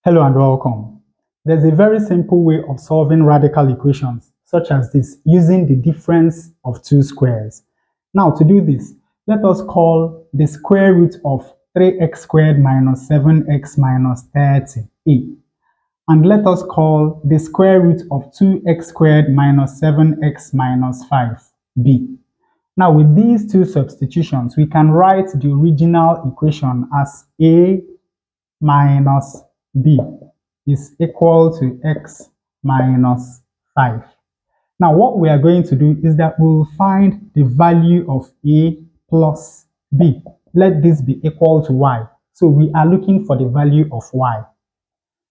Hello and welcome. There's a very simple way of solving radical equations, such as this, using the difference of two squares. Now, to do this, let us call the square root of 3x squared minus 7x minus 30 a. And let us call the square root of 2x squared minus 7x minus 5 b. Now, with these two substitutions, we can write the original equation as a minus b is equal to x minus 5. Now, what we are going to do is that we will find the value of a plus b. Let this be equal to y. So we are looking for the value of y.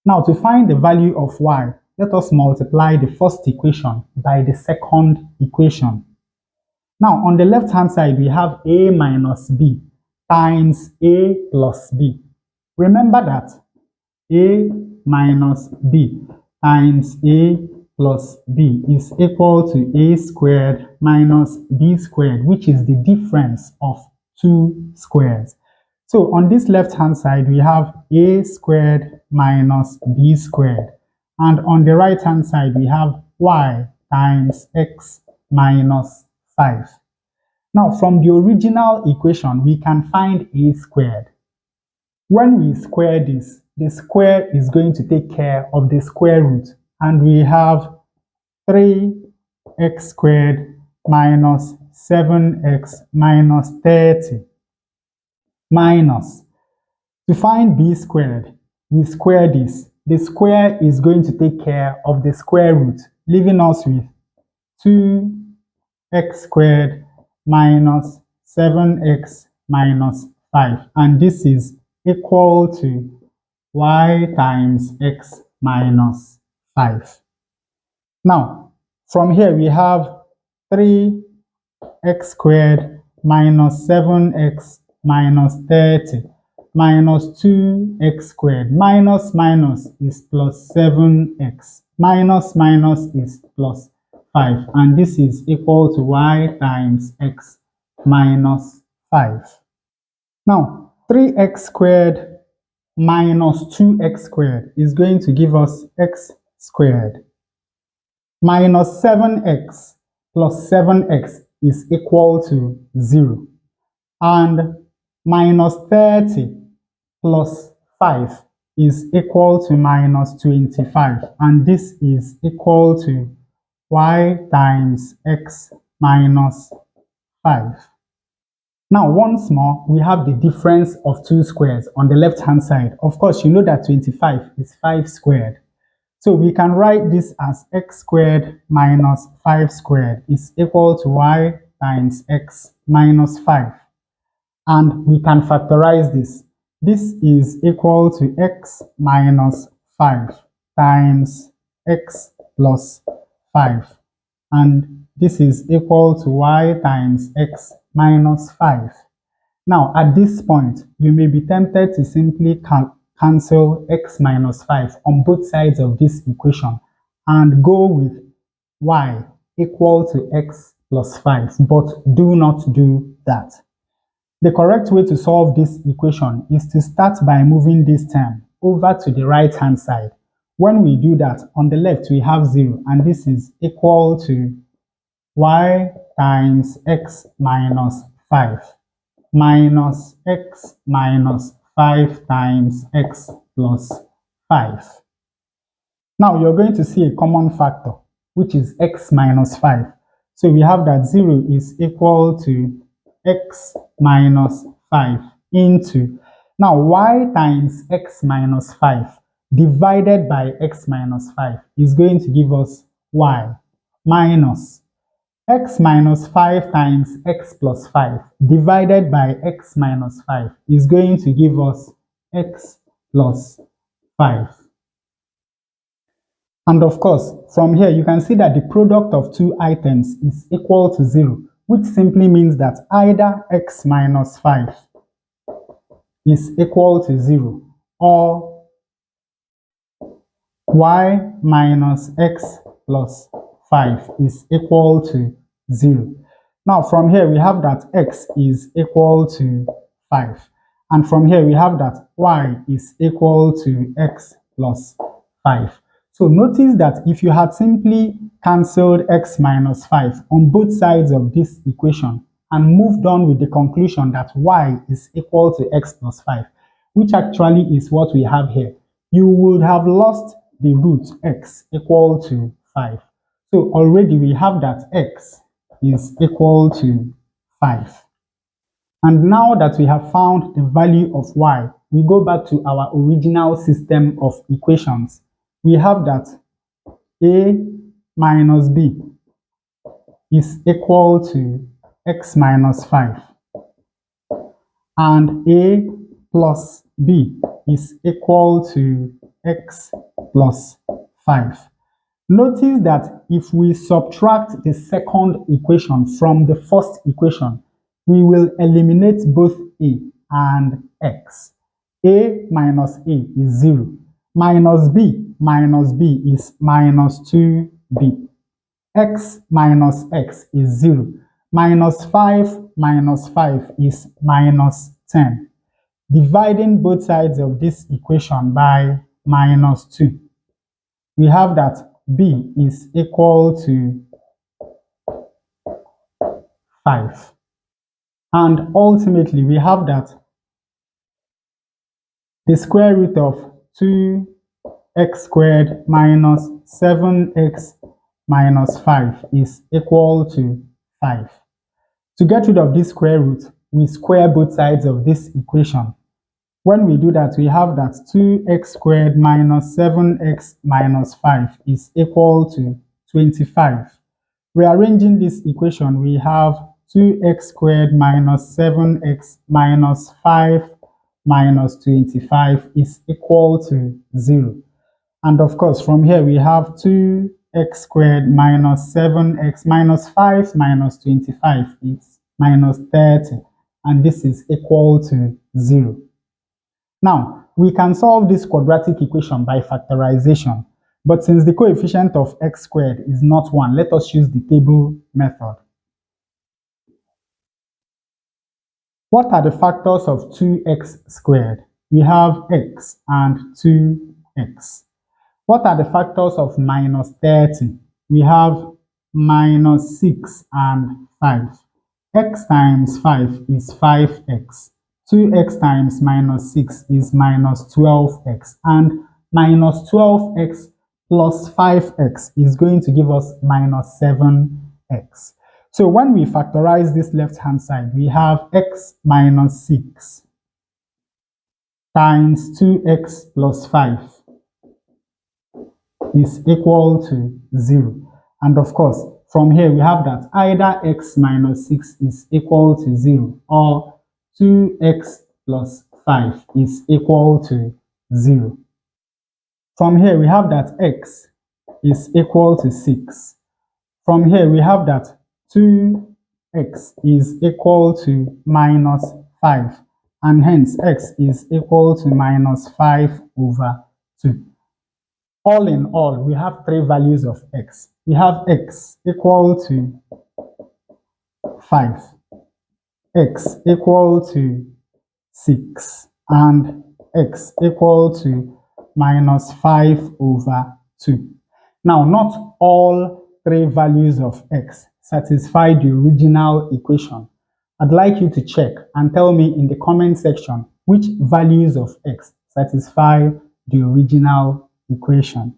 Now, to find the value of y, let us multiply the first equation by the second equation. Now, on the left-hand side, we have a minus b times a plus b. Remember that a minus b times a plus b is equal to a squared minus b squared, which is the difference of two squares. So on this left-hand side, we have a squared minus b squared. And on the right-hand side, we have y times x minus 5. Now, from the original equation, we can find a squared. When we square this, the square is going to take care of the square root, and we have 3x squared minus 7x minus 30 minus. To find b squared, we square this. The square is going to take care of the square root, leaving us with 2x squared minus 7x minus 5, and this is equal to y times x minus 5. Now, from here we have 3x squared minus 7x minus 30 minus 2x squared. Minus minus is plus 7x. Minus minus is plus 5. And this is equal to y times x minus 5. Now, 3x squared minus 2x squared is going to give us x squared. Minus 7x plus 7x is equal to 0. And minus 30 plus 5 is equal to minus 25. And this is equal to y times x minus 5. Now, once more, we have the difference of two squares on the left-hand side. Of course, you know that 25 is 5 squared. So we can write this as x squared minus 5 squared is equal to y times x minus 5. And we can factorize this. This is equal to x minus 5 times x plus 5. And this is equal to y times x minus 5. Now, at this point, you may be tempted to simply cancel x minus 5 on both sides of this equation and go with y equal to x plus 5, but do not do that. The correct way to solve this equation is to start by moving this term over to the right-hand side. When we do that, on the left we have 0, and this is equal to y times x minus 5 minus x minus 5 times x plus 5. Now you're going to see a common factor, which is x minus 5. So we have that 0 is equal to x minus 5 into, now y times x minus 5 divided by x minus 5 is going to give us y minus x minus 5 times x plus 5 divided by x minus 5 is going to give us x plus 5. And of course, from here you can see that the product of two items is equal to 0, which simply means that either x minus 5 is equal to 0 or y minus x plus 5 is equal to 0. Now, from here we have that x is equal to 5. And from here we have that y is equal to x plus 5. So notice that if you had simply cancelled x minus 5 on both sides of this equation and moved on with the conclusion that y is equal to x plus 5, which actually is what we have here, you would have lost the root x equal to 5. So already we have that x is equal to 5. And now that we have found the value of y, we go back to our original system of equations. We have that a minus b is equal to x minus 5, and a plus b is equal to x plus 5. Notice that if we subtract the second equation from the first equation, we will eliminate both a and x. A minus a is 0. Minus b is minus 2b. X minus x is 0. Minus 5 is minus 10. Dividing both sides of this equation by minus 2, we have that b is equal to 5. And ultimately, we have that the square root of 2x squared minus 7x minus 5 is equal to 5. To get rid of this square root, we square both sides of this equation. When we do that, we have that 2x squared minus 7x minus 5 is equal to 25. Rearranging this equation, we have 2x squared minus 7x minus 5 minus 25 is equal to 0. And of course, from here we have 2x squared minus 7x minus 5 minus 25 is minus 30. And this is equal to 0. Now, we can solve this quadratic equation by factorization. But since the coefficient of x squared is not 1, let us use the table method. What are the factors of 2x squared? We have x and 2x. What are the factors of minus 30? We have minus 6 and 5. X times 5 is 5x. 2x times minus 6 is minus 12x. And minus 12x plus 5x is going to give us minus 7x. So when we factorize this left-hand side, we have x minus 6 times 2x plus 5 is equal to 0. And of course, from here we have that either x minus 6 is equal to 0 or 2x plus 5 is equal to 0. From here we have that x is equal to 6. From here we have that 2x is equal to minus 5, and hence x is equal to minus 5 over 2. All in all, we have three values of x. We have x equal to 5, x equal to 6, and x equal to minus 5 over 2. Now, not all three values of x satisfy the original equation. I'd like you to check and tell me in the comment section which values of x satisfy the original equation.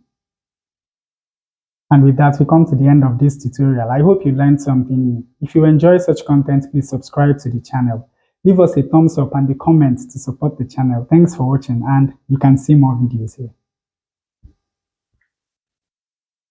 And with that, we come to the end of this tutorial. I hope you learned something new. If you enjoy such content, please subscribe to the channel. Leave us a thumbs up and a comment to support the channel. Thanks for watching, and you can see more videos here.